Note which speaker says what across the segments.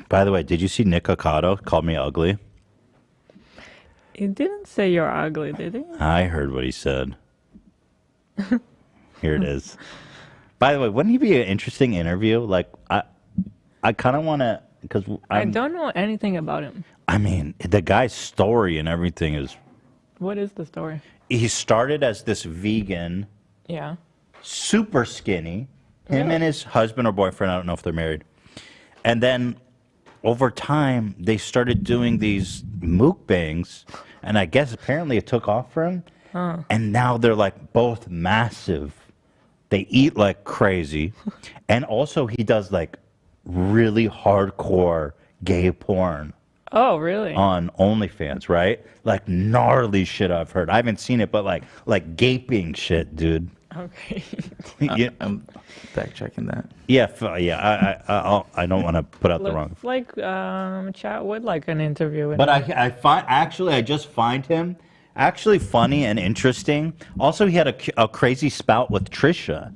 Speaker 1: By the way, did you see Nikocado called me ugly?
Speaker 2: He didn't say you're ugly, did he?
Speaker 1: I heard what he said. Here it is. By the way, wouldn't he be an interesting interview? Like, I kind of want to, because
Speaker 2: I don't know anything about him.
Speaker 1: I mean, the guy's story and everything is.
Speaker 2: What is the story?
Speaker 1: He started as this vegan,
Speaker 2: Yeah.
Speaker 1: super skinny. Him
Speaker 2: Really?
Speaker 1: and his husband or boyfriend, I don't know if they're married. And then over time, they started doing these mukbangs. And I guess apparently it took off for him. And now they're like both massive. They eat like crazy. And also he does like really hardcore gay porn
Speaker 2: Oh, really?
Speaker 1: on OnlyFans, right? Like gnarly shit I've heard. I haven't seen it, but like gaping shit, dude.
Speaker 2: Okay.
Speaker 1: Yeah,
Speaker 3: I'm fact checking that.
Speaker 1: I don't want to put out the wrong.
Speaker 2: Looks like chat would like an interview. With
Speaker 1: But
Speaker 2: him.
Speaker 1: I just find him actually funny and interesting. Also, he had a crazy spout with Trisha.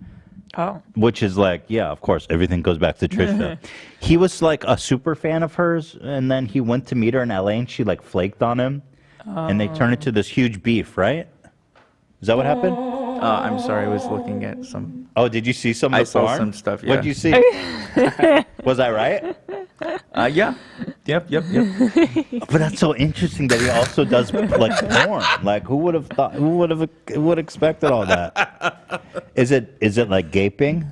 Speaker 2: Oh.
Speaker 1: Which is like, yeah, of course, everything goes back to Trisha. He was like a super fan of hers, and then he went to meet her in LA, and she like flaked on him, and they turned into this huge beef, right? Is that what happened?
Speaker 3: I'm sorry, I was looking at some.
Speaker 1: Oh, did you see some of the
Speaker 3: I saw
Speaker 1: porn?
Speaker 3: some stuff. Yeah.
Speaker 1: What did you see? Was I right?
Speaker 3: Yeah. Yep.
Speaker 1: But that's so interesting that he also does like porn. Like, who would have thought? Who would have expected all that? Is it like gaping?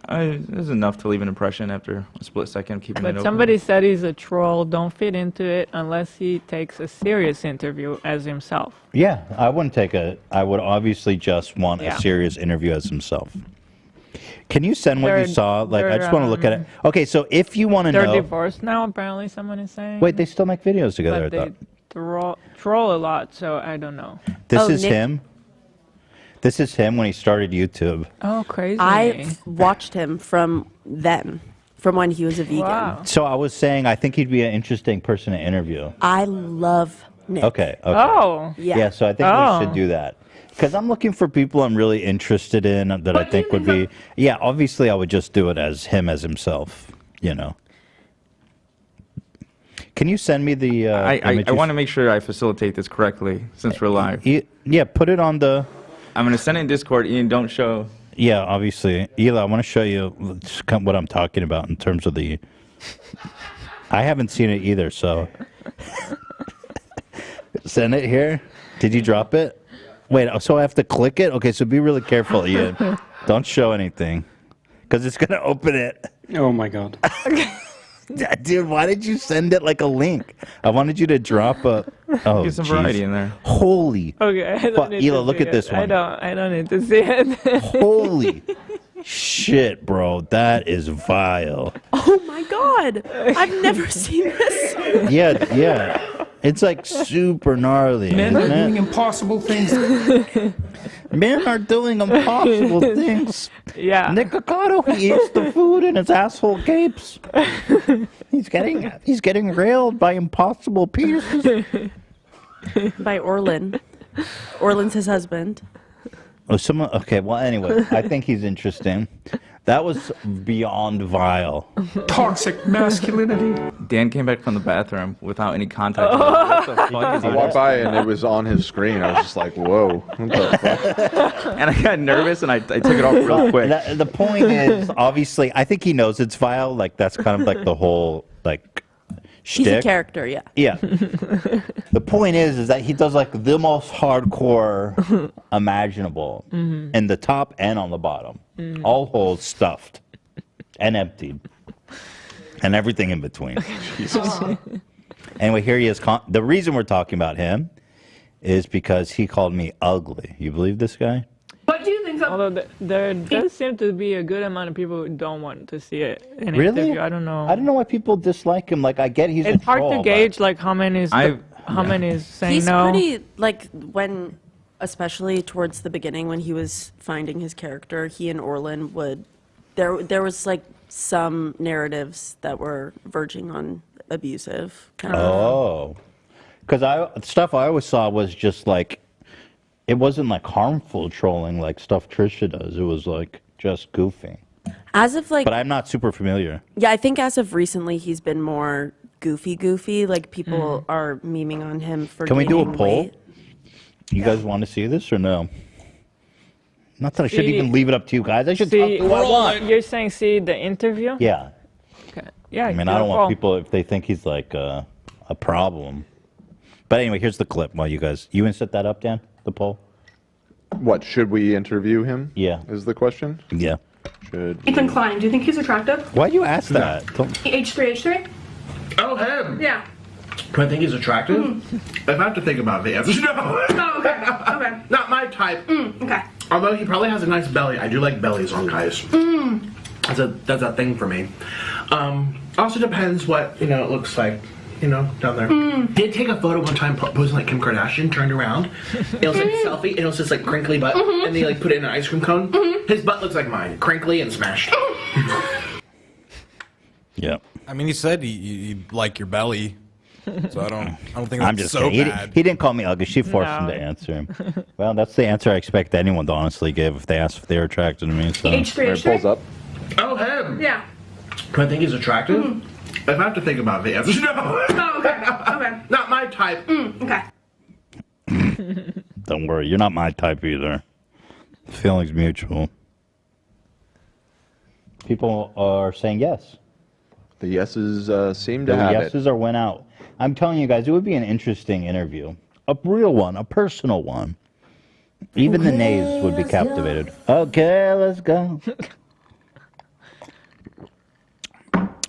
Speaker 3: It was enough to leave an impression after a split second of keeping it
Speaker 2: But
Speaker 3: open.
Speaker 2: somebody said he's a troll. Don't fit into it unless he takes a serious interview as himself.
Speaker 1: Yeah, I wouldn't take I would obviously just want
Speaker 2: Yeah.
Speaker 1: a serious interview as himself. Can you send what you saw? Like, I just want to look at it. Okay, so if you want to
Speaker 2: They're
Speaker 1: know.
Speaker 2: divorced now, apparently, someone is saying.
Speaker 1: Wait, they still make videos together,
Speaker 2: But
Speaker 1: I
Speaker 2: they
Speaker 1: thought.
Speaker 2: troll a lot, so I don't know.
Speaker 1: This is him? This is him when he started YouTube.
Speaker 2: Oh, crazy.
Speaker 4: I watched him from then, from when he was a vegan.
Speaker 2: Wow.
Speaker 1: So I was saying I think he'd be an interesting person to interview.
Speaker 4: I love Nick.
Speaker 1: Okay.
Speaker 2: Oh.
Speaker 1: Yeah, so I think we should do that. Because I'm looking for people I'm really interested in that I think would be. Yeah, obviously I would just do it as him as himself, you know. Can you send me the
Speaker 3: I want to make sure I facilitate this correctly since we're live.
Speaker 1: Yeah, put it on the.
Speaker 3: I'm going to send it in Discord. Ian, don't show.
Speaker 1: Yeah, obviously. Eli, I want to show you what I'm talking about in terms of the. I haven't seen it either, so. Send it here. Did you drop it? Wait, so I have to click it? Okay, so be really careful, Ian. Don't show anything. Because it's going to open it.
Speaker 5: Oh, my God.
Speaker 1: Dude, why did you send it like a link? I wanted you to drop a. Oh,
Speaker 3: Get some variety in there.
Speaker 1: Holy.
Speaker 2: Okay, I don't need
Speaker 1: Ela,
Speaker 2: to
Speaker 1: look
Speaker 2: see
Speaker 1: at this
Speaker 2: it.
Speaker 1: one.
Speaker 2: I don't need to see it.
Speaker 1: Holy shit, bro. That is vile.
Speaker 4: Oh my God. I've never seen this.
Speaker 1: Yeah. It's like super gnarly.
Speaker 5: Men are
Speaker 1: isn't
Speaker 5: doing
Speaker 1: it?
Speaker 5: impossible things.
Speaker 1: Men are doing impossible things.
Speaker 2: Yeah.
Speaker 1: Nikocado, he eats the food and his asshole gapes. He's getting railed by impossible pieces.
Speaker 4: By Orlin. Orlin's his husband.
Speaker 1: Oh, someone. Okay. Well, anyway, I think he's interesting. That was beyond vile.
Speaker 5: Toxic masculinity.
Speaker 3: Dan came back from the bathroom without any contact. What the fuck is he
Speaker 6: I walked by and it was on his screen. I was just like, whoa. What the fuck?
Speaker 3: And I got nervous and I took it off real quick.
Speaker 1: The point is, obviously, I think he knows it's vile. Like that's kind of like the whole like.
Speaker 4: He's a
Speaker 1: shtick.
Speaker 4: character, yeah.
Speaker 1: Yeah. The point is that he does like the most hardcore imaginable in the top and on the bottom. All holes stuffed and emptied. And everything in between.
Speaker 6: Jesus.
Speaker 1: Anyway, here he is. The reason we're talking about him is because he called me ugly. You believe this guy?
Speaker 2: Although there does seem to be a good amount of people who don't want to see it in
Speaker 1: Really?
Speaker 2: interview. I don't know.
Speaker 1: I don't know why people dislike him. Like, I get he's
Speaker 2: It's
Speaker 1: a
Speaker 2: hard
Speaker 1: troll,
Speaker 2: to gauge like how many is saying
Speaker 4: He's
Speaker 2: no.
Speaker 4: pretty, like, when, especially towards the beginning when he was finding his character, he and Orlin would, there was like some narratives that were verging on abusive. Kind of.
Speaker 1: Oh. Because stuff I always saw was just like, it wasn't like harmful trolling like stuff Trisha does. It was like just goofing.
Speaker 4: As of like,
Speaker 1: but I'm not super familiar.
Speaker 4: yeah, I think as of recently, he's been more goofy. Like people are memeing on him for.
Speaker 1: Can we do a
Speaker 4: gaining
Speaker 1: poll?
Speaker 4: weight.
Speaker 1: You guys want to see this or no? Not that I should even leave it up to you guys. I should talk
Speaker 2: See,
Speaker 1: to who I want.
Speaker 2: you're saying see the interview?
Speaker 1: Yeah.
Speaker 2: Okay. Yeah.
Speaker 1: I mean, I don't want people if they think he's like a problem. But anyway, here's the clip. While you want to set that up, Dan? The poll.
Speaker 6: What, should we interview him?
Speaker 1: Yeah.
Speaker 6: Is the question?
Speaker 1: Yeah.
Speaker 6: Should
Speaker 7: Ethan Klein, do you think he's attractive?
Speaker 1: Why'd you ask that?
Speaker 7: H3H3?
Speaker 8: Oh, him.
Speaker 7: Yeah.
Speaker 8: Do I think he's attractive? If I have to think about it, the answer is no.
Speaker 7: Oh, okay. Okay.
Speaker 8: Not my type.
Speaker 7: Okay.
Speaker 8: Although he probably has a nice belly. I do like bellies on guys. That's a thing for me. Also depends what, it looks like, down there. Did take a photo one time posing like Kim Kardashian, turned around. It was like a selfie, and it was just like crinkly butt, and they like put it in an ice cream cone. His butt looks like mine, crinkly and smashed.
Speaker 1: Yeah.
Speaker 9: I mean, he said you like your belly, so I don't think that's
Speaker 1: I'm just
Speaker 9: so
Speaker 1: kidding.
Speaker 9: bad.
Speaker 1: He didn't call me ugly. She forced him to answer him. Well, that's the answer I expect anyone to honestly give if they ask if they're attracted to me. So.
Speaker 7: H3H3?
Speaker 6: pulls up.
Speaker 8: Oh, him.
Speaker 7: Yeah.
Speaker 8: Do I think he's attractive? If I have to think about it, the answer is no.
Speaker 7: Oh, okay. Okay.
Speaker 8: Not my type.
Speaker 7: Okay.
Speaker 1: Don't worry, you're not my type either. Feelings mutual. People are saying yes.
Speaker 6: The yeses seem to
Speaker 1: The
Speaker 6: have
Speaker 1: yeses are went out. I'm telling you guys, it would be an interesting interview. A real one, a personal one. Even the nays would be captivated. Okay, let's go.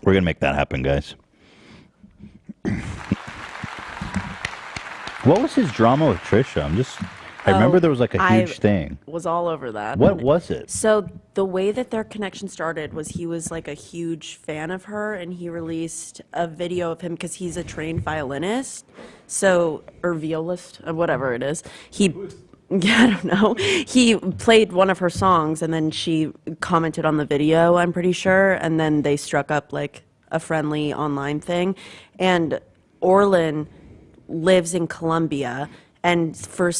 Speaker 1: We're going to make that happen, guys. What was his drama with Trisha? I remember there was like a huge thing.
Speaker 4: Was all over that.
Speaker 1: What was it?
Speaker 4: So the way that their connection started was he was like a huge fan of her, and he released a video of him because he's a trained violinist, or violist, or whatever it is. I don't know. He played one of her songs, and then she commented on the video, I'm pretty sure, and then they struck up like a friendly online thing. And Orlin lives in Colombia, and for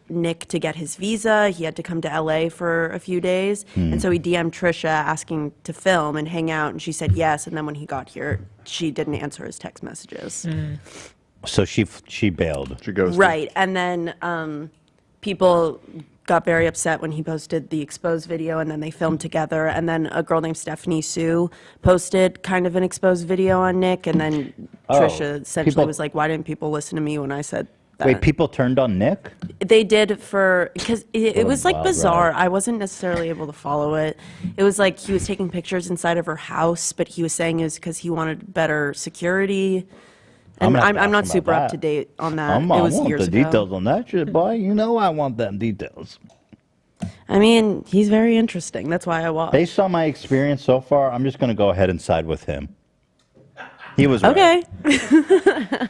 Speaker 4: Nick to get his visa, he had to come to LA for a few days. And so he DM'd Trisha asking to film and hang out, and she said yes. And then when he got here, she didn't answer his text messages.
Speaker 1: So she bailed.
Speaker 6: She goes
Speaker 4: Right. And then people got very upset when he posted the exposed video, and then they filmed together. And then a girl named Stephanie Sue posted kind of an exposed video on Nick, and then Trisha essentially was like, why didn't people listen to me when I said that?
Speaker 1: Wait, people turned on Nick?
Speaker 4: They did because it was like
Speaker 1: wild
Speaker 4: bizarre.
Speaker 1: ride.
Speaker 4: I wasn't necessarily able to follow it. It was like he was taking pictures inside of her house, but he was saying it was because he wanted better security. And
Speaker 1: gonna have to
Speaker 4: I'm
Speaker 1: ask
Speaker 4: not
Speaker 1: him
Speaker 4: super
Speaker 1: about
Speaker 4: up to
Speaker 1: that.
Speaker 4: date on that.
Speaker 1: I
Speaker 4: It was
Speaker 1: want
Speaker 4: years
Speaker 1: the
Speaker 4: ago.
Speaker 1: details on that shit, boy. You know I want them details.
Speaker 4: I mean, he's very interesting. That's why I watched.
Speaker 1: Based on my experience so far, I'm just going to go ahead and side with him. He was right.
Speaker 4: Okay.